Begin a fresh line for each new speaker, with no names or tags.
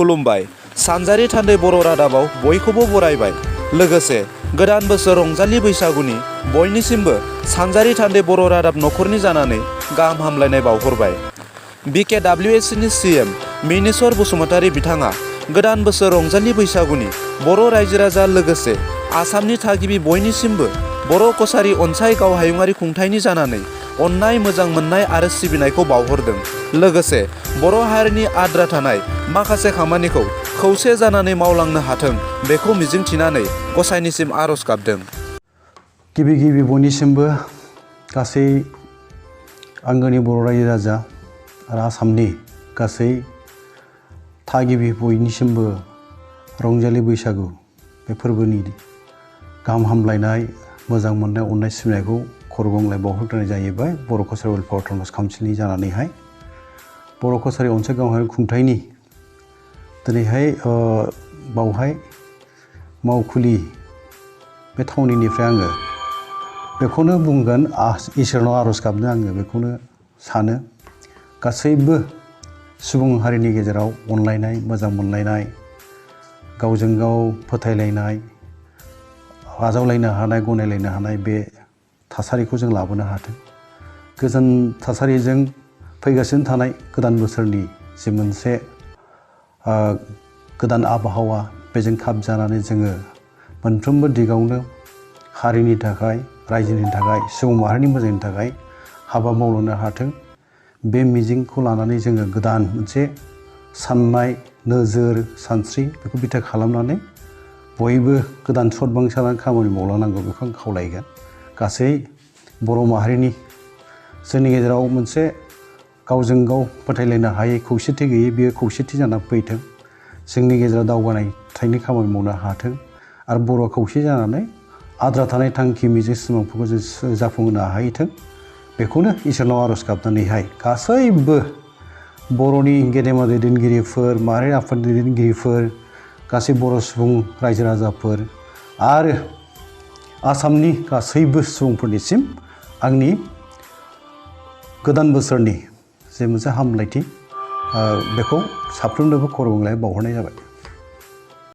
खुलुमबाय। सानजारि थान्दै बर' रादाबाव बयखौबो बरायबाय। लोगोसे गोदान बोसोर रंजालि बैसागुनि बयनिसिमबो सानजारि थान्दै बर' रादाब नखरनि जानानै गाहाम हामलायनाय बावहरबाय। BKWSनि CM मिनेस्वर बसुमतारी बिथाङा गोदान बोसोर रंजालि बैसागुनि बर' रायजो राजा लोगोसे आसामनि थागिबि बयनिसिमबो बर' कछारी अनसाय गाव हायुङारि खुंथायनि जानानै अननाय मोजां मोननाय आरो सिबिनायखौ बावहरदों। लोगोसे बर' हारिनि आद्रा थानाय माखासे खामानिखौ खौसे जानानै मावलांनो हाथों बेखौ मिजिंथिनानै गसाइनिसिम आरज गाबदों।
गिबि बयनिसिमबो गासै आंगोनि बर' रायजो राजा आरो आसामनि गासै थागिबि बयनिसिमबो रंजालि बैसागु बे फोरबोनि गाहाम हामलायनाय मोजां मोननाय अननाय सिबिनायखौ खरगंलाय बावहरग्रोनाय जाहैबाय बर' कछारी वेलफेयार अट'नमास काउन्सिलनि जानानैहाय बर' कछारी अनसाय गाव हायुङारि खुंथायनि दिनैहाय बावहाय मावखुलि बे थावनिनिफ्राय आङो बेखौनो बुंगोन इसोरनाव आरज गाबनो आङो बेखौनो सानो गासैबो सुबुं हारिनि गेजेराव अनलायनाय मोजां मोनलायनाय गावजों गाव फोथायलायनाय आजावलायनो हानाय गनायलायनो हानाय बे थासारिखौ जों लाबोनो हाथों। गोजोन थासारिजों फैगासिनो थानाय गोदान बोसोरनि जि मोनसे गोदान आबहावा बेजों खाब जानानै जोङो मोनफ्रोमबो दिगावनो हारिनि थाखाय रायजोनि थाखाय सुबुं माहारिनि मोजांनि थाखाय हाबा मावलांनो हाथों। बे मिजिंखौ लानानै जोङो गोदान मोनसे साननाय नोजोर सानस्रि बेखौ बिथा खालामनानै बयबो गोदान सदबांसारनानै खामानि मावलांनांगौ बेखौ आं खावलायगोन। गासै बर' माहारिनि जोंनि गेजेराव मोनसे गावजों गाव फोथायलायनो हायै खौसेथि गैयै बेयो खौसेथि जानानै फैथों। जोंनि गेजेराव दावगानाय थाइनि खामानि मावनो हाथों आरो बर' खौसे जानानै आद्रा थानाय थांखि मिजिं सिमांफोरखौ जों जाफुंहोनो हाहैथों। बेखौनो इसोरनाव आरज गाबनानैहाय गासैबो बर'नि गेदेमा दैदेनगिरिफोर माहारि आफादनि दैदेनगिरिफोर गासै बर' सुबुं रायजो राजाफोर आरो आसामनि गासैबो सुबुंफोरनिसिम आंनि गोदान बोसोरनि जे मोनसे हामलायथि बेखौ साफ्रोमनोबो खरगंलाय बावहरनाय जाबाय।